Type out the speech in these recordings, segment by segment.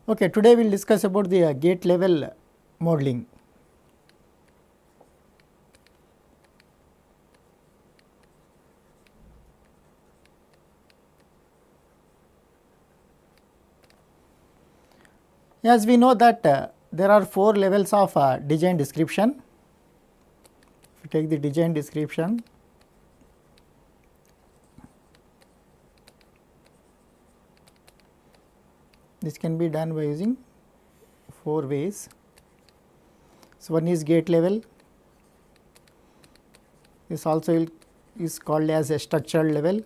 Okay, today we will discuss about the gate level modeling. As we know that there are 4 levels of design description. If you take the design description, this can be done by using 4 ways. So, one is gate level, this also is called as a structural level.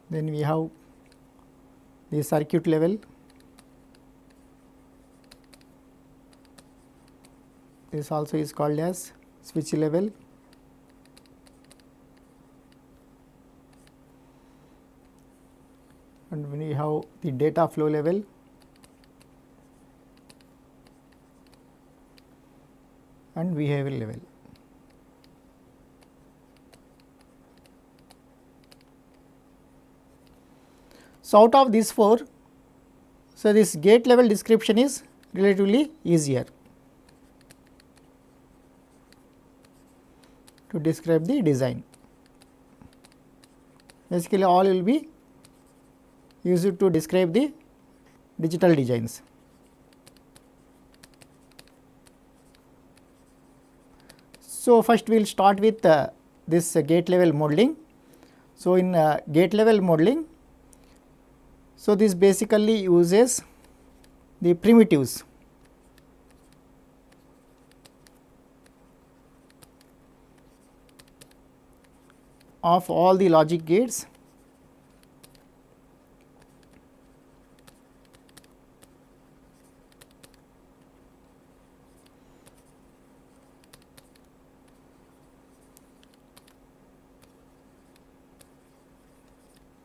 Then we have the circuit level, this also is called as switch level. And when we have the data flow level, and behavior level. So, out of these 4, so this gate level description is relatively easier to describe the design. Basically, all will be used to describe the digital designs. So, first we will start with this gate level modeling. So, in gate level modeling, so this basically uses the primitives of all the logic gates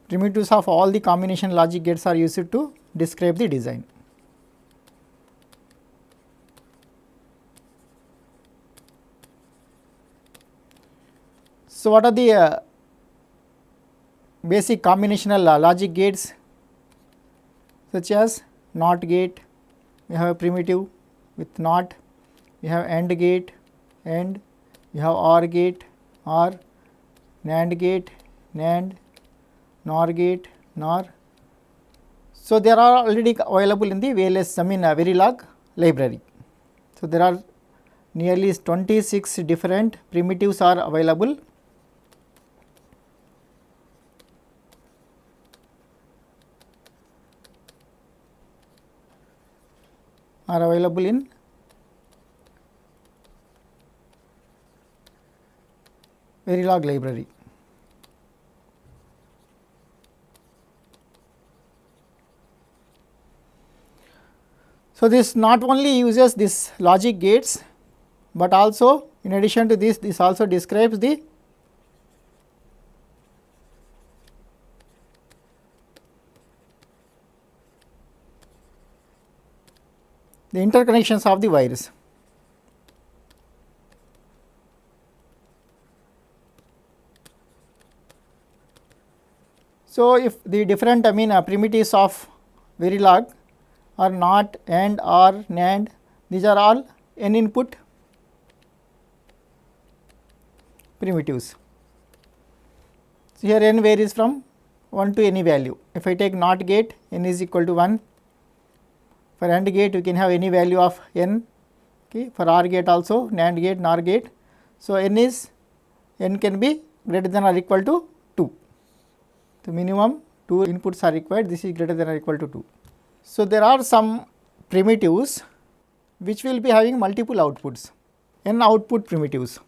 primitives of all the combination logic gates are used to describe the design. So, what are the basic combinational logic gates, such as NOT gate? We have a primitive with NOT, we have AND gate, AND, we have OR gate, OR, NAND gate, NAND, NOR gate, NOR. So, they are already available in the Verilog library. So, there are nearly 26 different primitives are available. In Verilog library. So, this not only uses this logic gates, but also in addition to this also describes the interconnections of the wires. So, if the different primitives of Verilog are NOT, AND, OR, NAND, these are all n input primitives. So, here n varies from 1 to any value. If I take NOT gate, n is equal to 1. For AND gate, you can have any value of n. Okay. For OR gate also, NAND gate, NOR gate. So, n can be greater than or equal to 2. The minimum 2 inputs are required. This is greater than or equal to 2. So, there are some primitives which will be having multiple outputs, n output primitives.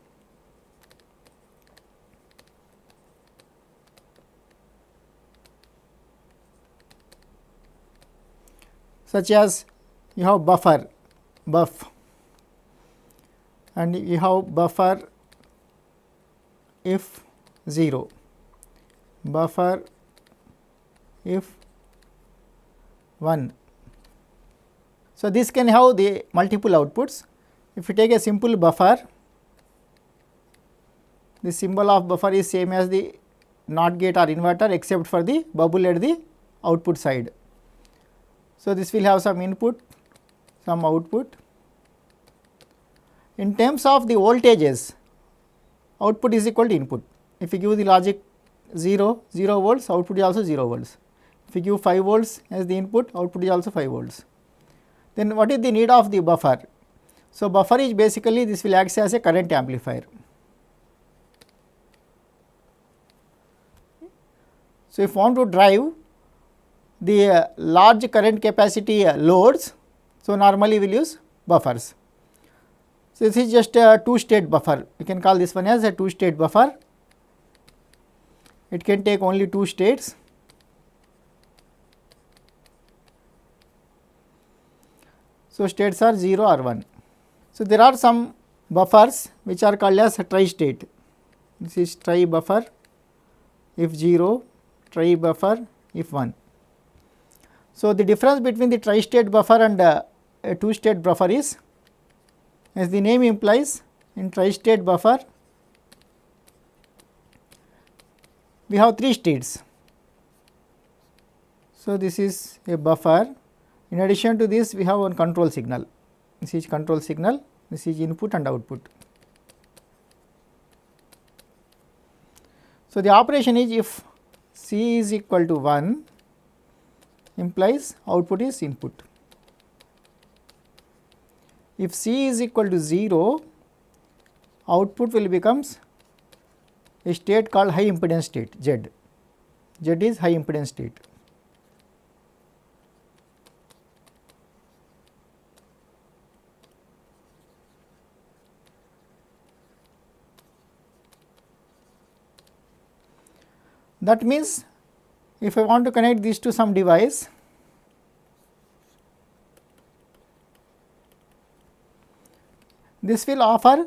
Such as you have buffer, buff, and you have buffer if 0, buffer if 1. So, this can have the multiple outputs. If you take a simple buffer, the symbol of buffer is same as the NOT gate or inverter except for the bubble at the output side. So, this will have some input, some output. In terms of the voltages, output is equal to input. If you give the logic 0 volts, output is also 0 volts. If you give 5 volts as the input, output is also 5 volts. Then what is the need of the buffer? So, buffer is basically this will act as a current amplifier. So, if you want to drive the large current capacity loads, so normally we will use buffers. So, this is just a 2-state buffer, we can call this one as a 2-state buffer. It can take only 2 states. So, states are 0 or 1. So, there are some buffers which are called as tri-state. This is tri-buffer if 0, tri-buffer if 1. So, the difference between the tri-state buffer and a 2-state buffer is, as the name implies, in tri-state buffer we have 3 states. So, this is a buffer. In addition to this, we have one control signal. This is control signal, this is input and output. So, the operation is if C is equal to 1 implies output is input. If C is equal to 0, output will becomes a state called high impedance state Z. Z is high impedance state. That means, if I want to connect these to some device, this will offer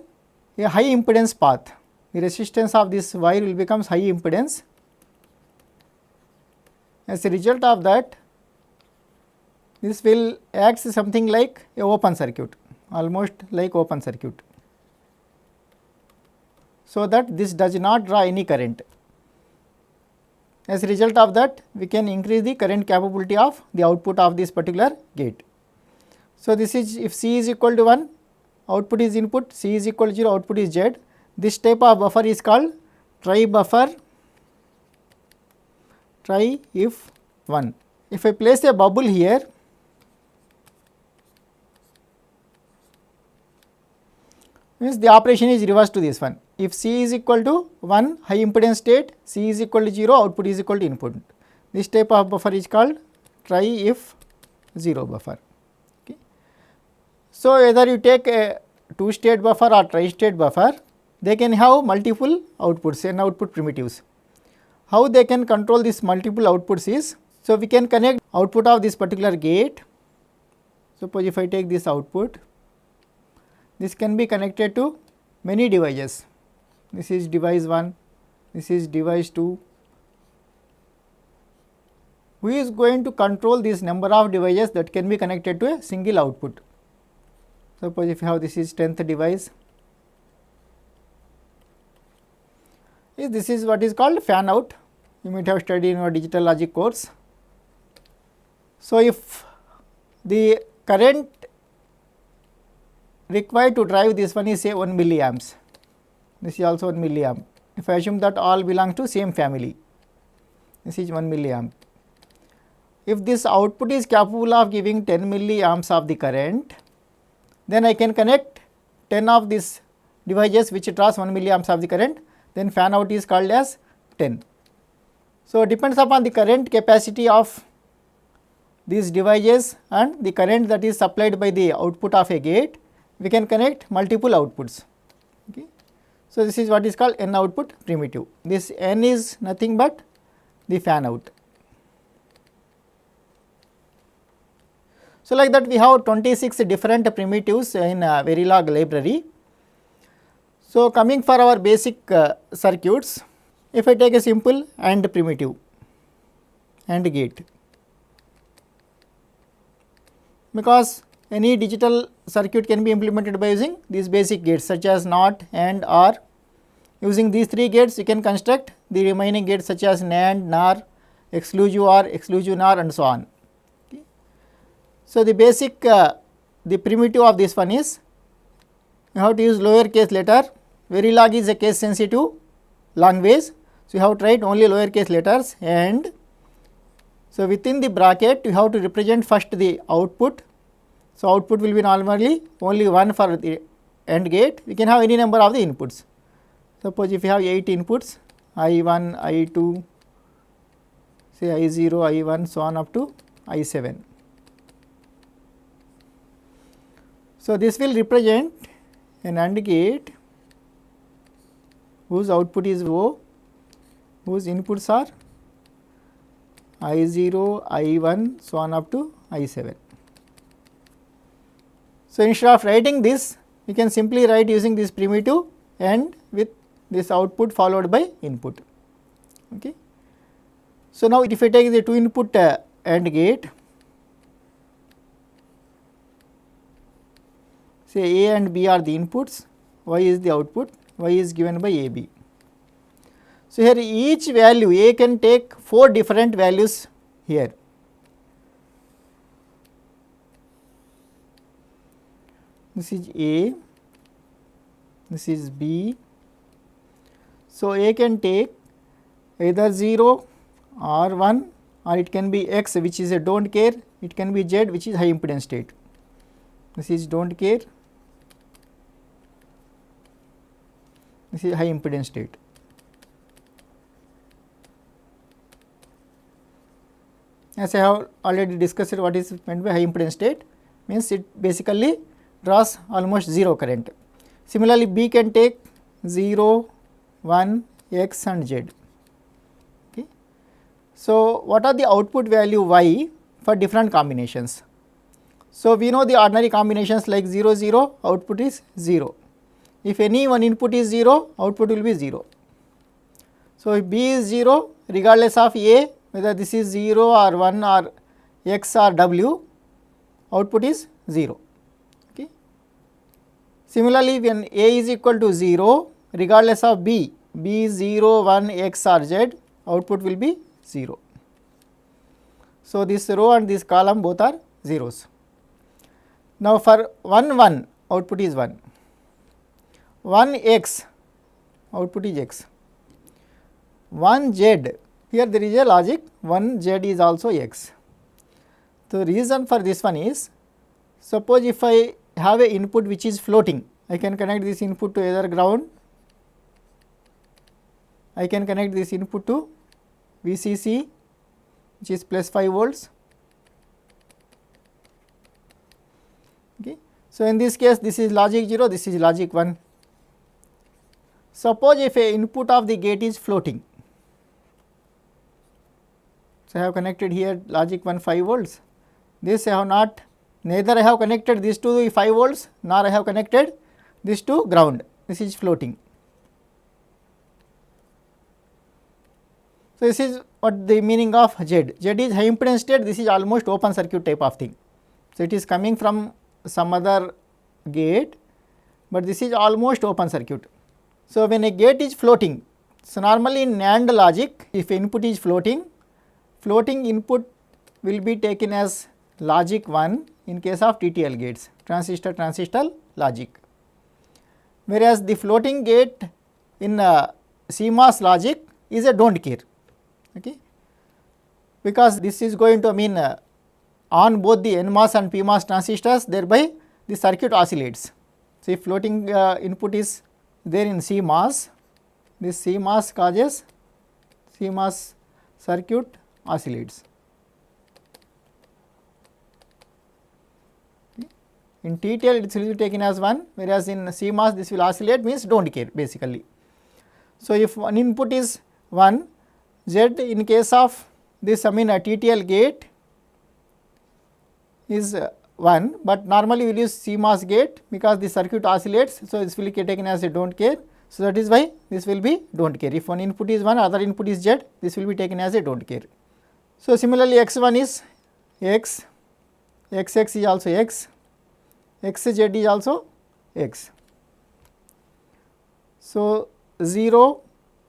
a high impedance path. The resistance of this wire will becomes high impedance. As a result of that, this will act something like a open circuit, almost like open circuit, so that this does not draw any current. As a result of that, we can increase the current capability of the output of this particular gate. So, this is if C is equal to 1, output is input, C is equal to 0, output is Z. This type of buffer is called tri-buffer, tri if 1. If I place a bubble here, means the operation is reversed to this one. If C is equal to 1 high impedance state, C is equal to 0, output is equal to input. This type of buffer is called tri if 0 buffer. Okay. So, whether you take a 2-state buffer or tri-state buffer, they can have multiple outputs, n output primitives. How they can control this multiple outputs is, so we can connect output of this particular gate. Suppose if I take this output, this can be connected to many devices. This is device 1, this is device 2. Who is going to control this number of devices that can be connected to a single output? Suppose if you have this is 10th device, this is what is called fan out. You might have studied in your digital logic course. So, if the current required to drive this one is say 1 milliamps, this is also 1 milliamp. If I assume that all belong to same family, this is 1 milliamp. If this output is capable of giving 10 milliamps of the current, then I can connect 10 of these devices which draws 1 milliamps of the current, then fan out is called as 10. So, depends upon the current capacity of these devices and the current that is supplied by the output of a gate, we can connect multiple outputs. Okay. So, this is what is called n output primitive. This n is nothing but the fan out. So, like that we have 26 different primitives in Verilog library. So, coming for our basic circuits, if I take a simple AND primitive, AND gate, because any digital circuit can be implemented by using these basic gates such as NOT, AND, OR, Using these 3 gates you can construct the remaining gates such as NAND, NOR, exclusive OR, exclusive NOR and so on. Okay. So, the basic the primitive of this one is you have to use lower case letter. Verilog is a case sensitive language. So, you have to write only lower case letters, and so within the bracket you have to represent first the output. So, output will be normally only 1 for the AND gate. We can have any number of the inputs. Suppose if you have 8 inputs, I1, I2, say I0, I1, so on up to I7. So, this will represent an AND gate whose output is O, whose inputs are I0, I1, so on up to I7. So, instead of writing this, we can simply write using this primitive and with this output followed by input. Okay. So, now if I take the 2 input AND gate, say A and B are the inputs, Y is the output, Y is given by AB. So, here each value A can take 4 different values here. This is A, this is B. So, A can take either 0 or 1, or it can be X, which is a do not care, it can be Z, which is high impedance state. This is do not care, this is high impedance state. As I have already discussed what is meant by high impedance state, means it basically draws almost 0 current. Similarly, B can take 0, 1, X and Z. Okay. So, what are the output value Y for different combinations? So, we know the ordinary combinations like 0, 0, output is 0. If any one input is 0, output will be 0. So, if B is 0, regardless of A, whether this is 0 or 1 or X or W, output is 0. Okay. Similarly, when A is equal to 0, regardless of B, B is 0, 1, X or Z, output will be 0. So, this row and this column both are zeros. Now, for 1, 1, output is 1. 1 X, output is X. 1 Z, here there is a logic, 1 Z is also X. The reason for this one is, suppose if I have a input which is floating, I can connect this input to either ground, I can connect this input to VCC, which is plus 5 volts. Okay. So, in this case this is logic 0, this is logic 1. Suppose if a input of the gate is floating, so I have connected here logic 1 5 volts, this I have not, neither I have connected this to the 5 volts nor I have connected this to ground, this is floating. So, this is what the meaning of Z. Z is high impedance state, this is almost open circuit type of thing. So, it is coming from some other gate, but this is almost open circuit. So, when a gate is floating, so normally in NAND logic, if input is floating, floating input will be taken as logic 1 in case of TTL gates, transistor logic. Whereas, the floating gate in CMOS logic is a do not care, okay, because this is going to mean on both the NMOS and PMOS transistors, thereby the circuit oscillates. So, if floating input is there in CMOS, this CMOS causes CMOS circuit oscillates. Okay. In TTL it will be taken as 1, whereas in CMOS this will oscillate, means do not care basically. So, if one input is 1, Z in case of this a TTL gate is 1, but normally we will use CMOS gate because the circuit oscillates. So, this will be taken as a do not care. So, that is why this will be do not care. If one input is 1, other input is Z, this will be taken as a do not care. So, similarly, X1 is X, XX is also X, XZ is also X. So, 0,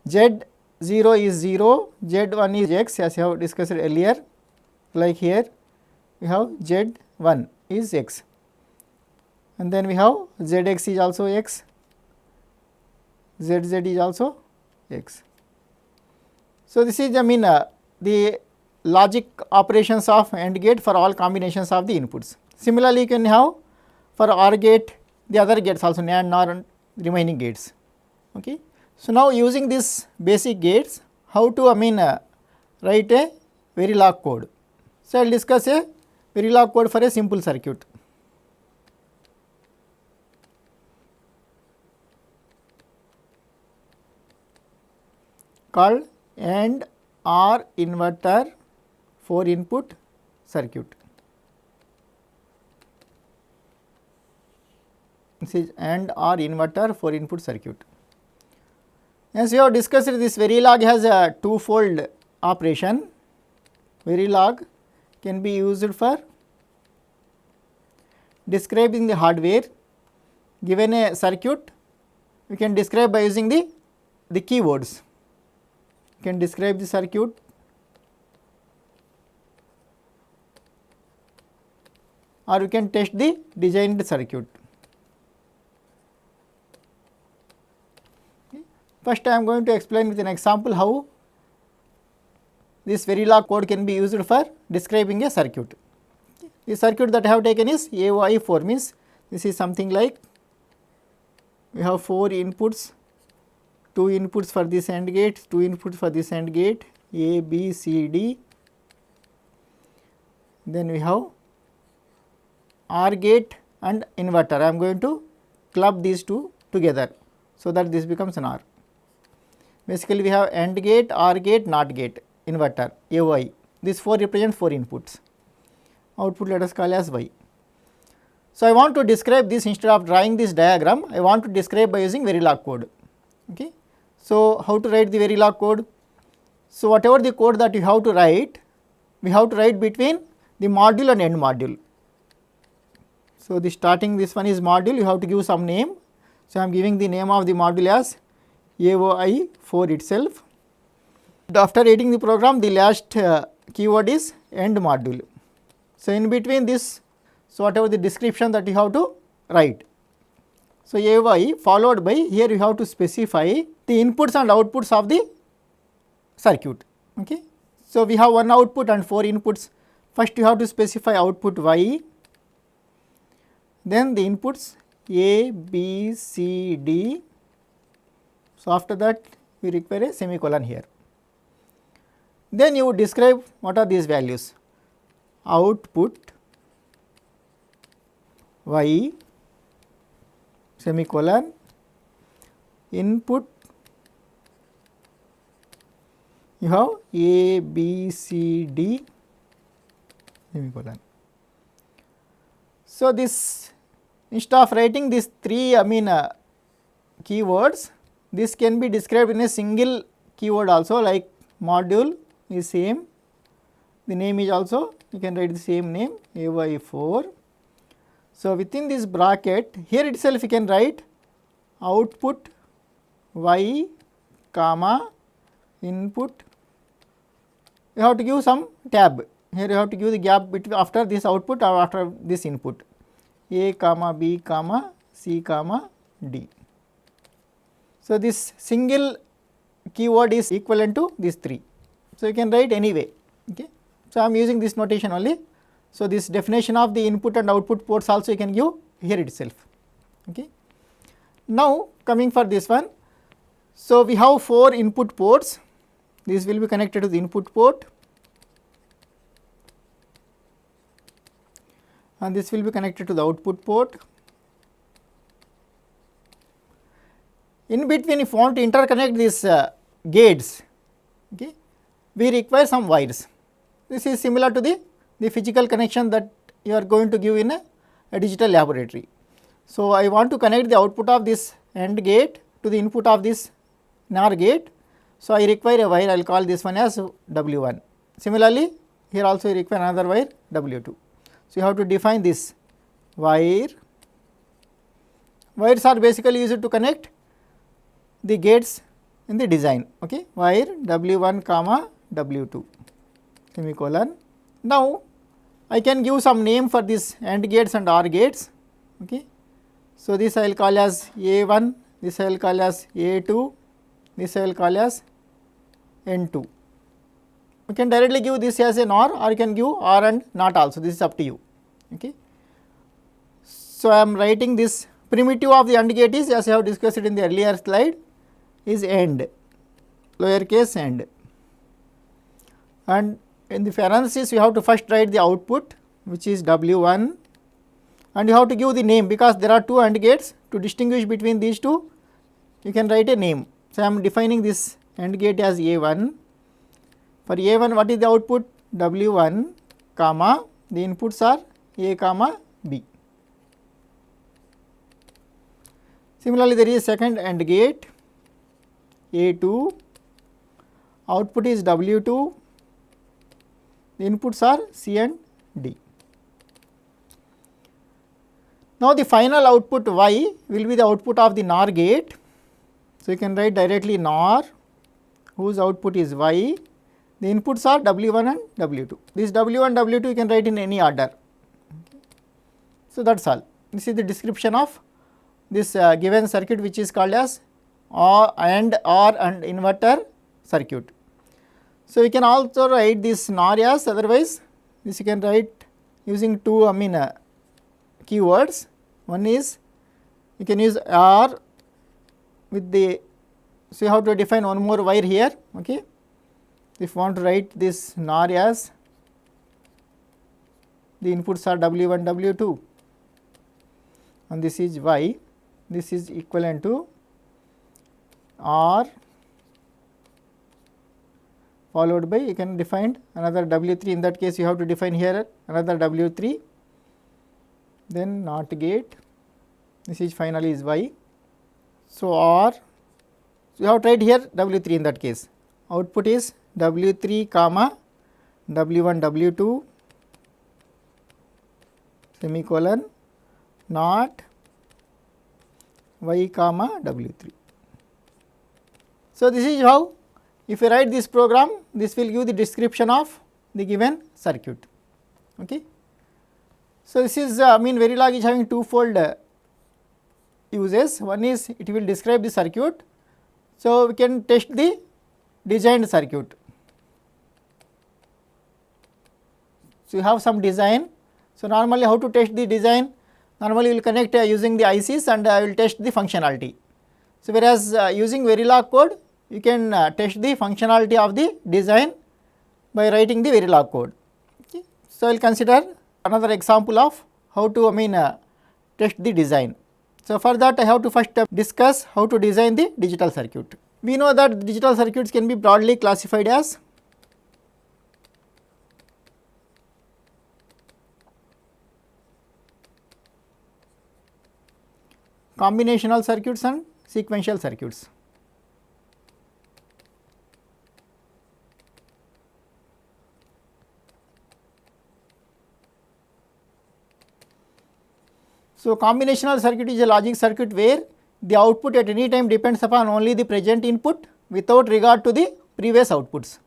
Z0 is 0, Z1 is x, as I have discussed earlier. Like here we have Z1 is x, and then we have Zx is also x, Zz is also x. So, this is the logic operations of AND gate for all combinations of the inputs. Similarly, you can have for OR gate the other gates also, NAND, NOR and remaining gates. Okay. So, now using these basic gates, how to write a Verilog code. So, I will discuss a Verilog code for a simple circuit. Called AND OR inverter 4 input circuit. This is AND OR inverter 4 input circuit. As we have discussed, this Verilog has a twofold operation. Verilog can be used for describing the hardware. Given a circuit, we can describe by using the keywords. You can describe the circuit or you can test the designed circuit. First, I am going to explain with an example how this Verilog code can be used for describing a circuit. The circuit that I have taken is AOI4, means this is something like we have 4 inputs, 2 inputs for this AND gate, 2 inputs for this AND gate, A, B, C, D. Then we have OR gate and inverter. I am going to club these two together, so that this becomes an OR. Basically, we have AND gate, OR gate, NOT gate, inverter, AOI. These 4 represent 4 inputs. Output let us call as Y. So, I want to describe this, instead of drawing this diagram, I want to describe by using Verilog code. Okay. So, how to write the Verilog code? So, whatever the code that you have to write, we have to write between the module and end module. So, the starting this one is module, you have to give some name. So, I am giving the name of the module as AOI4 itself. After writing the program, the last keyword is end module. So, in between this, so whatever the description that you have to write. So, AOI followed by, here you have to specify the inputs and outputs of the circuit. Okay. So, we have one output and 4 inputs. First, you have to specify output Y, then the inputs A, B, C, D. So, after that we require a semicolon here. Then you would describe what are these values. Output Y, semicolon, input you have A, B, C, D, semicolon. So, this instead of writing these 3 keywords, this can be described in a single keyword also, like module is same, the name is also, you can write the same name AOI4. So, within this bracket, here itself you can write output Y, comma, input, you have to give some tab, here you have to give the gap between after this output or after this input, A, comma, B, comma, C, comma, D. So, this single keyword is equivalent to these 3. So, you can write anyway. Okay. So, I am using this notation only. So, this definition of the input and output ports also you can give here itself. Okay. Now, coming for this one. So, we have 4 input ports, this will be connected to the input port and this will be connected to the output port. In between, if you want to interconnect these gates, okay, we require some wires. This is similar to the physical connection that you are going to give in a digital laboratory. So, I want to connect the output of this AND gate to the input of this NOR gate. So, I require a wire, I will call this one as W1. Similarly, here also you require another wire W2. So, you have to define this wire. Wires are basically used to connect the gates in the design, okay, wire W1 comma W2 semicolon. Now, I can give some name for this AND gates and OR gates, okay. So, this I will call as A1, this I will call as A2, this I will call as N2. You can directly give this as an or you can give or and not also, this is up to you, okay. So, I am writing this primitive of the AND gate is, as I have discussed it in the earlier slide, is AND, lowercase AND, and in the parenthesis we have to first write the output, which is W1, and you have to give the name, because there are two AND gates. To distinguish between these two, you can write a name. So, I am defining this AND gate as A1. For A1, what is the output? W1 comma, the inputs are A comma B. Similarly, there is a second AND gate A2, output is W2, the inputs are C and D. Now, the final output Y will be the output of the NOR gate. So, you can write directly NOR, whose output is Y, the inputs are W1 and W2. This W1 W2 you can write in any order. So, that is all. This is the description of this given circuit, which is called as OR and inverter circuit. So, we can also write this NOR as, otherwise this you can write using two keywords. One is you can use OR with the, so you have to define one more wire here, okay. If you want to write this NOR as, the inputs are W1 W2 and this is Y, this is equivalent to OR followed by, you can define another W3, in that case you have to define here another W3, then NOT gate, this is finally is Y. So, OR, so you have to write here W3 in that case, output is W3 comma W1 W2 semicolon NOT Y comma W3. So, this is how, if you write this program, this will give the description of the given circuit, okay. So, this is Verilog is having twofold uses. One is it will describe the circuit. So, we can test the designed circuit. So, you have some design. So, normally how to test the design? Normally, we will connect using the ICs and I will test the functionality. So, whereas using Verilog code, you can test the functionality of the design by writing the Verilog code. Okay. So, I will consider another example of how to test the design. So, for that I have to first discuss how to design the digital circuit. We know that digital circuits can be broadly classified as combinational circuits and sequential circuits. So, combinational circuit is a logic circuit where the output at any time depends upon only the present input without regard to the previous outputs,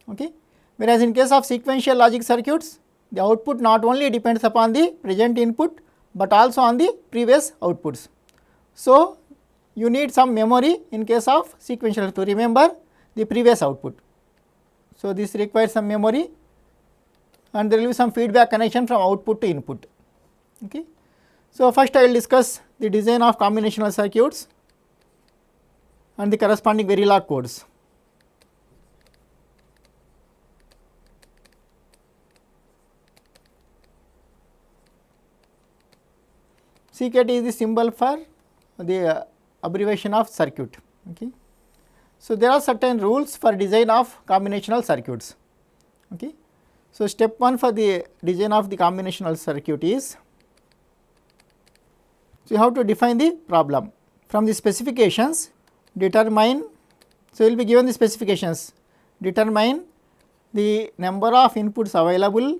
okay. Whereas, in case of sequential logic circuits, the output not only depends upon the present input, but also on the previous outputs. So, you need some memory in case of sequential to remember the previous output. So, this requires some memory and there will be some feedback connection from output to input, okay. So, first I will discuss the design of combinational circuits and the corresponding Verilog codes. CKT is the symbol for the abbreviation of circuit, okay. So, there are certain rules for design of combinational circuits, okay. So, step 1 for the design of the combinational circuit is, so you have to define the problem. From the specifications, determine, so you will be given the specifications, determine the number of inputs available,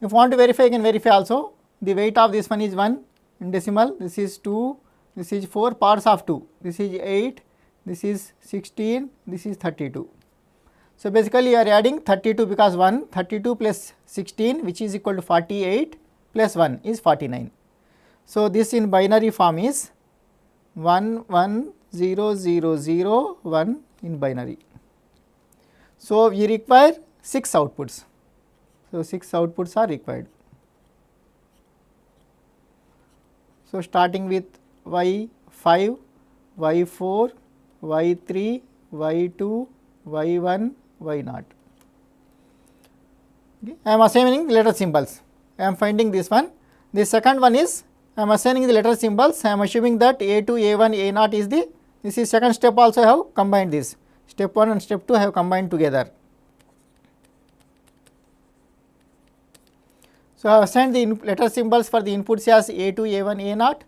If you want to verify, you can verify also. The weight of this one is 1 in decimal, this is 2, this is 4 parts of 2, this is 8, this is 16, this is 32. So, basically you are adding 32 because 32 plus 16 which is equal to 48 plus 1 is 49. So, this in binary form is 1 1 0 0 0 1 in binary. So, we require 6 outputs. So, 6 outputs are required. So, starting with y5, y4, y3, y2, y1, y0. Okay. I am assigning the letter symbols. I am finding this one. The second one is I am assigning the letter symbols. I am assuming that A2, A1, A0 is the, this is second step also I have combined this. Step 1 and step 2 I have combined together. So, I have assigned the letter symbols for the inputs as A2, A1, A0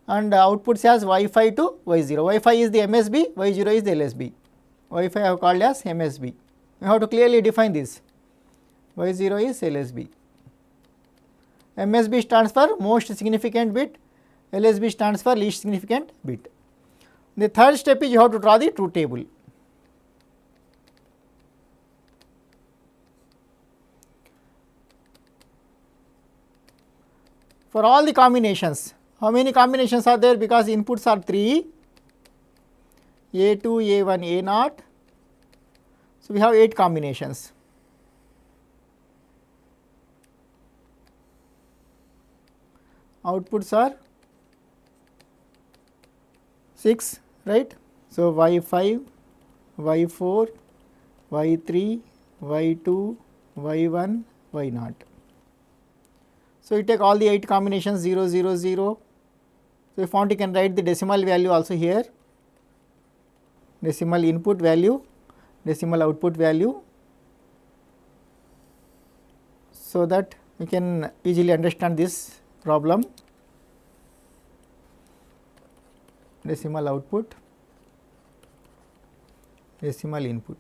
and outputs as Y5 to Y0. Y5 is the MSB, Y0 is the LSB. Y5 I have called as MSB. We have to clearly define this. Y0 is LSB. MSB stands for most significant bit, LSB stands for least significant bit. The third step is you have to draw the truth table. For all the combinations, how many combinations are there? Because inputs are 3, A2, A1, A0. So, we have 8 combinations. Outputs are 6, right. So, Y5, Y4, Y3, Y2, Y1, Y0. So, you take all the 8 combinations 0, 0, 0. So, if you want you can write the decimal value also here, decimal input value, decimal output value, so that we can easily understand this problem. Decimal output, decimal input.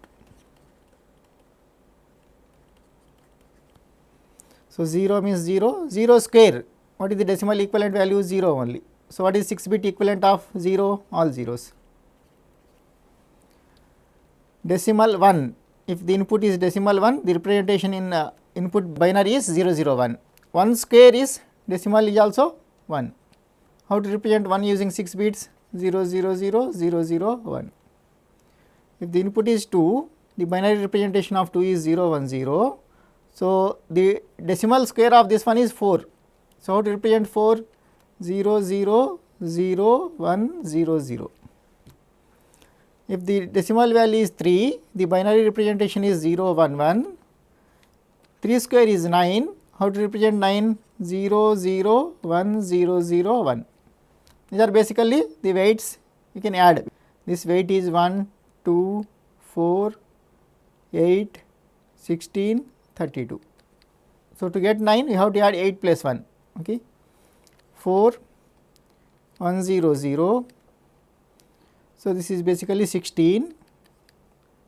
So, 0 means 0, 0 square, what is the decimal equivalent value? 0 only. So, what is 6 bit equivalent of 0? All zeros. Decimal 1, if the input is decimal 1, the representation in input binary is 0 0 1. 1 square is decimal is also 1. How to represent 1 using 6 bits? 0 0 0 0 0 1. If the input is 2, the binary representation of 2 is 0 1 0. So, the decimal square of this one is 4. So, how to represent 4? 0 0 0 1 0 0. If the decimal value is 3, the binary representation is 0 1 1. 3 square is 9. How to represent 9? 0 0 1 0 0 1. These are basically the weights you can add. This weight is 1, 2, 4, 8, 16, 32. So, to get 9 you have to add 8 plus 1, okay. 4, 1 0 0. So, this is basically 16,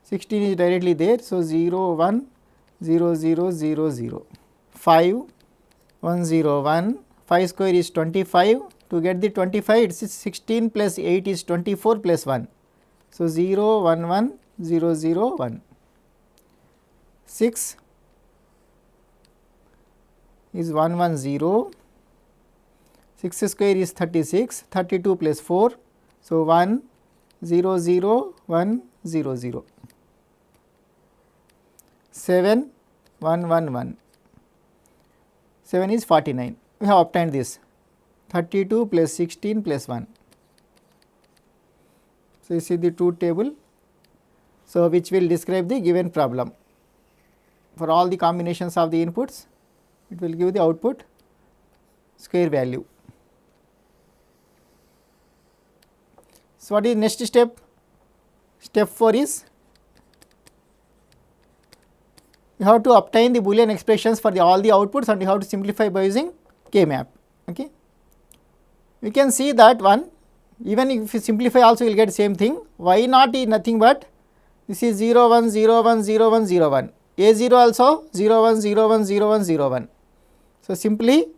16 is directly there. So, 0 1 0 0 0 0. 5, 1 0 1, 5 square is 25. To get the 25 it is 16 plus 8 is 24 plus 1. So, 0 1 1 0 0 1. 6 is 1 1 0, 6 square is 36, 32 plus 4. So, 1 0 0 1 0 0. 7 1 1 1, 7 is 49. We have obtained this 32 plus 16 plus 1. So, you see the truth table. So, which will describe the given problem. For all the combinations of the inputs, it will give the output square value. So, what is next step? Step 4 is you have to obtain the Boolean expressions for all the outputs and you have to simplify by using K-map. Okay. We can see that one, even if you simplify also you will get same thing. Y0 is nothing but this is 0 1 0 1 0 1 0 1, A0 also 0 1 0 1 0 1 0 1. So, simply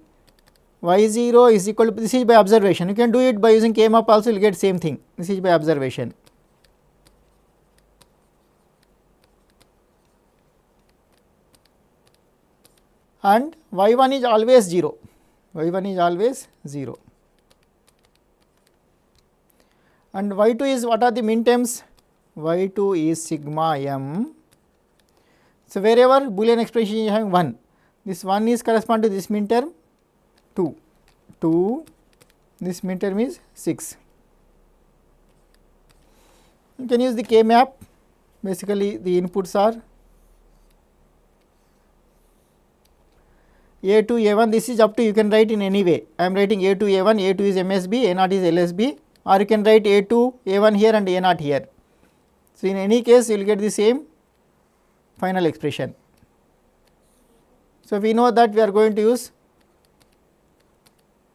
y0 is equal to, this is by observation, you can do it by using k-map also, you will get same thing, this is by observation. And y1 is always 0, y1 is always 0. And y2 is, what are the min terms? y2 is sigma m. So, wherever Boolean expression is having 1, this 1 is correspond to this min term 2, this min term is 6. You can use the k map, basically the inputs are A2, A1, this is up to, you can write in any way. I am writing A2, A1, A2 is MSB, A0 is LSB, or you can write A2, A1 here and A0 here. So, in any case you will get the same final expression. So, we know that we are going to use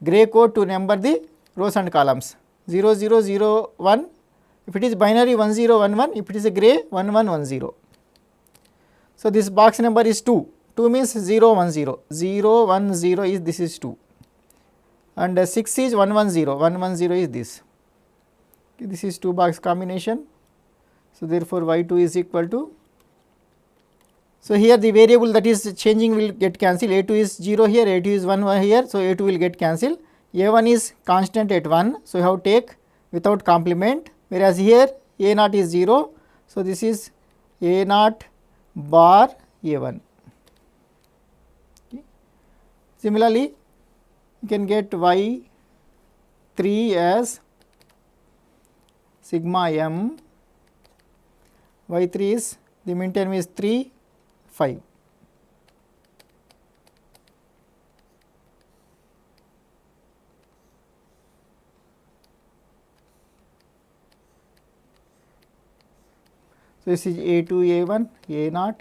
gray code to number the rows and columns 0 0 0 1, if it is binary 1 0 1 1, if it is a gray 1 1 1 0. So, this box number is 2, 2 means 0 1 0, 0 1 0 is, this is 2, and 6 is 1 1 0, 1 1 0 is this. Okay, this is 2 box combination. So, therefore, y2 is equal to, so here the variable that is changing will get cancelled, A2 is 0 here, A2 is 1 here. So, A2 will get cancelled, A1 is constant at 1. So, you have to take without complement, whereas here A0 is 0. So, this is A0 bar A1. Okay. Similarly, you can get y3 as sigma m, y3 is, the min term is 3 5. So, this is A2 A1 A0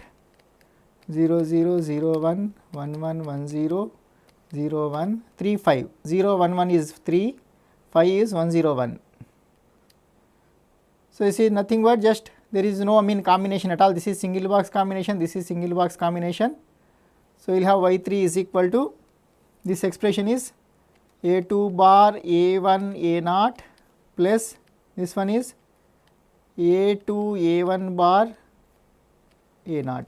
0 0 0 1 1 1 1 0 0 1 3 5, 0 1 1 is 3, 5 is 1 0 1. So, this is nothing but just, there is no combination at all, this is single box combination, this is single box combination. So, we will have y3 is equal to, this expression is A2 bar A1 A0 plus this one is A2 A1 bar A0.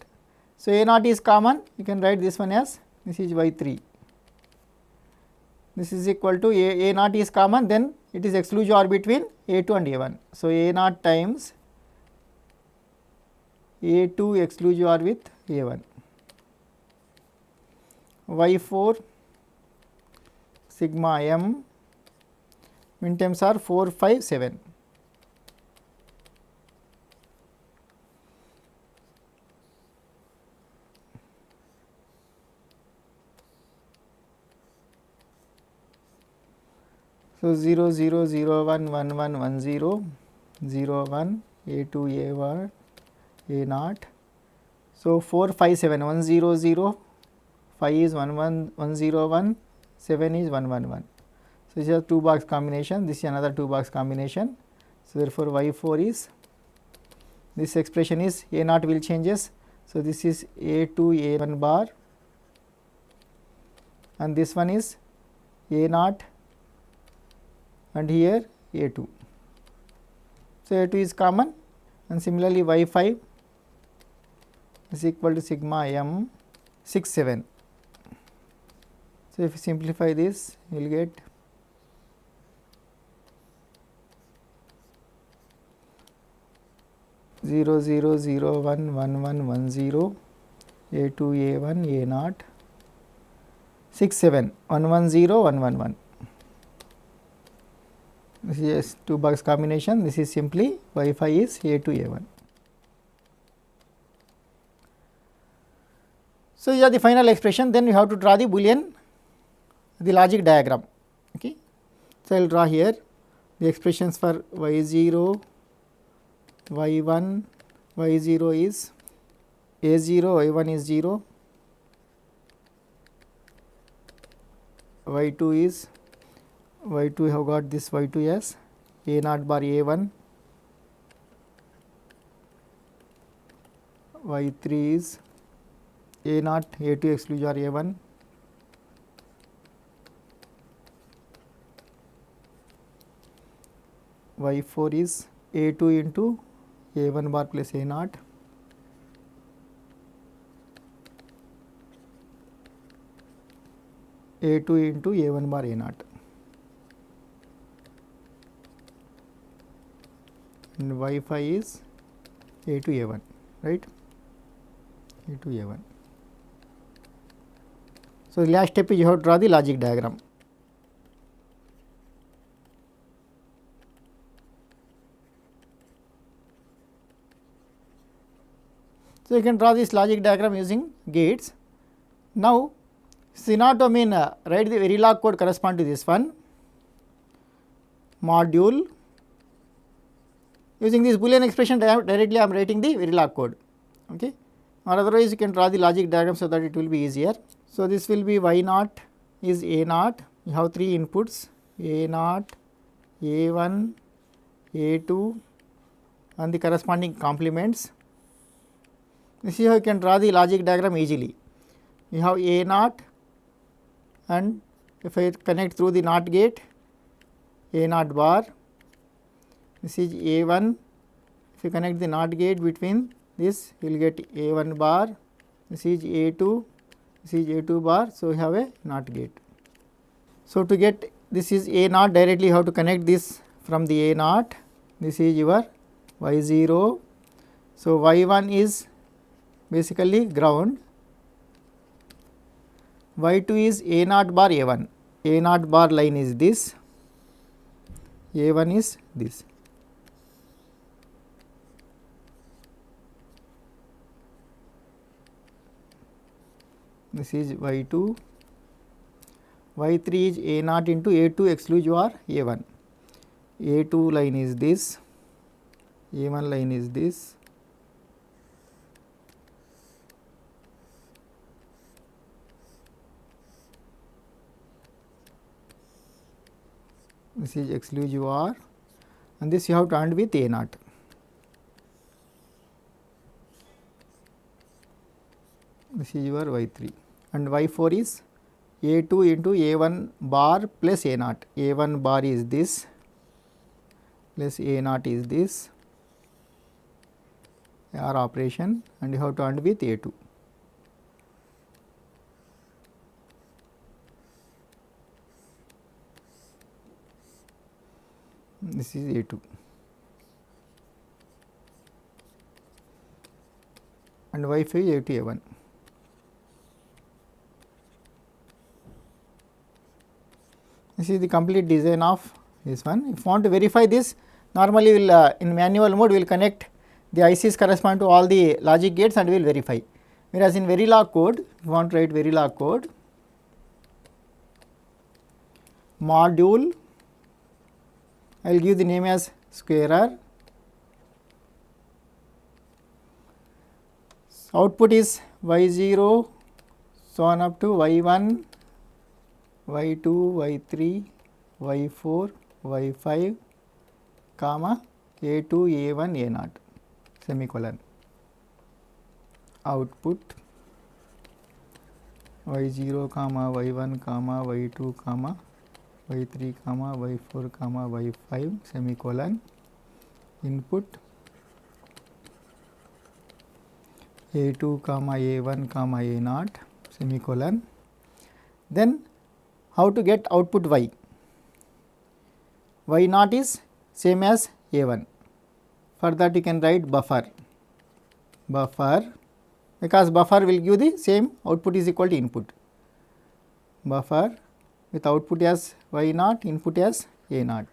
So, A0 is common, you can write this one as, this is y3. This is equal to A0 is common, then it is exclusive between A2 and A1. So, A0 times A2 exclusive with A1. y4 sigma m, min terms are 4 5 7. So, 0 0 0 1 1 1 1 0 0 1 A2 A1 A0. So, 4 5 7 1 0 0, 5 is 1 1 1 0 1, 7 is 1 1 1. So, this is a 2 box combination, this is another 2 box combination. So, therefore, y4 is, this expression is A0 will changes. So, this is A2 A1 bar and this one is A0 and here A2. So, A2 is common, and similarly y5 is equal to sigma m 6 7. So, if you simplify this, you will get zero zero zero 1 1 1 1 0 A2 A1 A0 6 7 1 1 0 1 1 1. This is 2 box combination, this is simply y5 is A2 A1. So, these are the final expression, then we have to draw the Boolean, the logic diagram. Okay. So, I will draw here the expressions for y0, y1, y0 is a0, y1 is 0, y2 is, y2 we have got this y2 as a0 bar a1, y3 is a0 a2 exclusive a1, y4 is a2 into a1 bar plus a naught, a2 into a1 bar a naught, and y5 is a2 a1, right, a2 a1. So, the last step is you have to draw the logic diagram. So, you can draw this logic diagram using gates. Now, see not to mean write the Verilog code correspond to this one, module. Using this Boolean expression directly I am writing the Verilog code, okay, or otherwise you can draw the logic diagram so that it will be easier. So, this will be y naught is a naught, you have 3 inputs a naught, a1, a2 and the corresponding complements. You see how you can draw the logic diagram easily. You have a naught, and if I connect through the NOT gate, a naught bar, this is a1. If you connect the NOT gate between this, you will get a1 bar, this is a2, this is a2 bar. So, we have a NOT gate. So, to get this is a naught, directly you have to connect this from the a naught, this is your y0. So, y1 is basically ground, y2 is a naught bar a1, a naught bar line is this, a1 is this. This is y2, y3 is a naught into a2 exclusive or a1, a2 line is this, a1 line is this, this is exclusive OR, and this you have to AND with a naught. This is your y3, and y4 is a2 into a1 bar plus a naught. A1 bar is this plus a naught is this, OR operation, and you have to AND with a2. This is a2, and y5 is a2 a1. This is the complete design of this one. If you want to verify this, normally we will in manual mode we will connect the ICs correspond to all the logic gates and we will verify. Whereas in Verilog code, if you want to write Verilog code, module, I will give the name as squarer, output is y0, so on up to y1, y2, y3, y4, y5, comma a2, a1, a naught, semicolon. Output y0, comma y1, comma y2, comma y3, comma y4, comma y5, semicolon. Input a2, comma a1, comma a naught, semicolon. Then how to get output y? Y naught is same as a1. For that you can write buffer, because buffer will give the same output is equal to input. Buffer with output as y naught, input as a naught,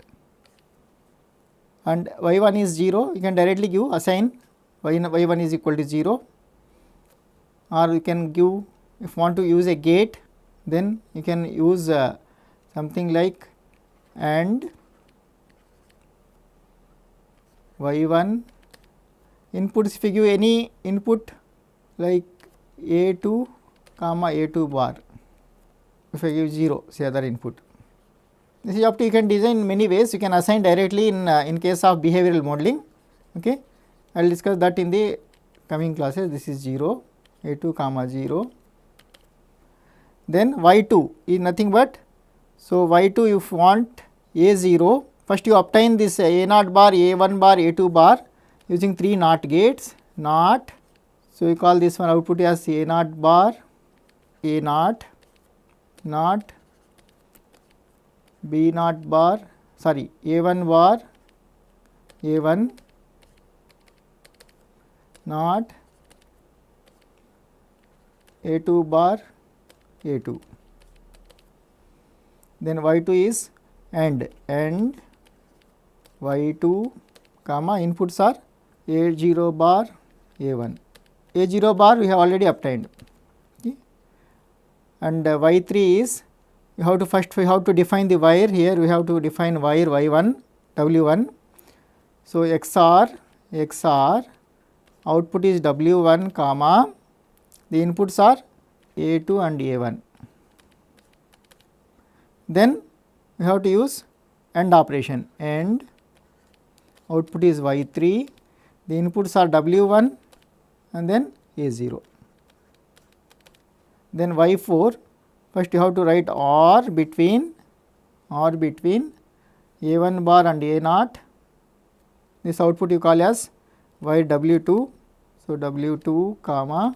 and y1 is 0, you can directly give assign y1 is equal to 0, or you can give, if you want to use a gate, then you can use something like AND y1 inputs. If you give any input like a2, comma a2 bar, if I give 0, say other input. This is up to, you can design many ways, you can assign directly in case of behavioral modeling. Okay, I will discuss that in the coming classes. This is 0, a2, comma 0. Then y2 is nothing but, so y2 if you want a0, First you obtain this A naught bar, A1 bar, A2 bar using 3 NOT gates, NOT. So, we call this one output as A naught bar, A naught, NOT, B naught bar, sorry, A1 bar, A1, NOT, A2 bar, A2. Then Y2 is AND Y2 comma inputs are A0 bar, A1. A0 bar we have already obtained, okay. And Y3 is we have to define the wire. Here we have to define wire Y1, W1. So, XOR output is W1 comma the inputs are A2 and A1. Then we have to use AND operation, AND output is Y3, the inputs are W1 and then A0. Then Y4, first you have to write OR between A1 bar and A0. This output you call as YW2. So, W2 comma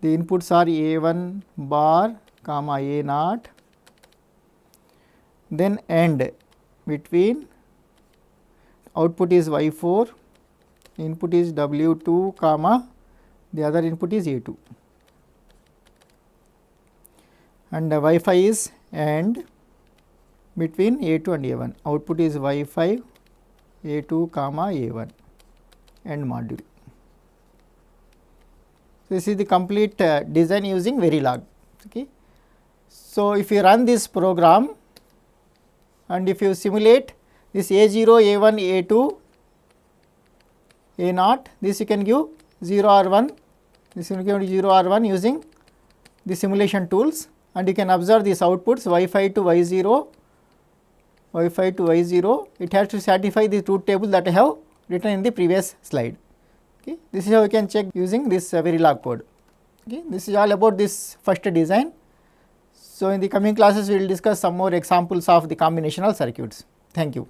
the inputs are A1 bar comma A0. Then AND between output is Y4, input is W2 comma the other input is A2. And Y5 is AND between A2 and A1, output is Y5, A2 comma A1 AND module. This is the complete design using Verilog. Okay. So, if you run this program and if you simulate this A0, A1, A2, A0, this you can give 0 or 1, this you can give 0 or 1 using the simulation tools, and you can observe these outputs Y5 to Y0, Y5 to Y0, it has to satisfy the truth table that I have written in the previous slide. Okay. This is how you can check using this Verilog code. Okay. This is all about this first design. So, in the coming classes we will discuss some more examples of the combinational circuits. Thank you.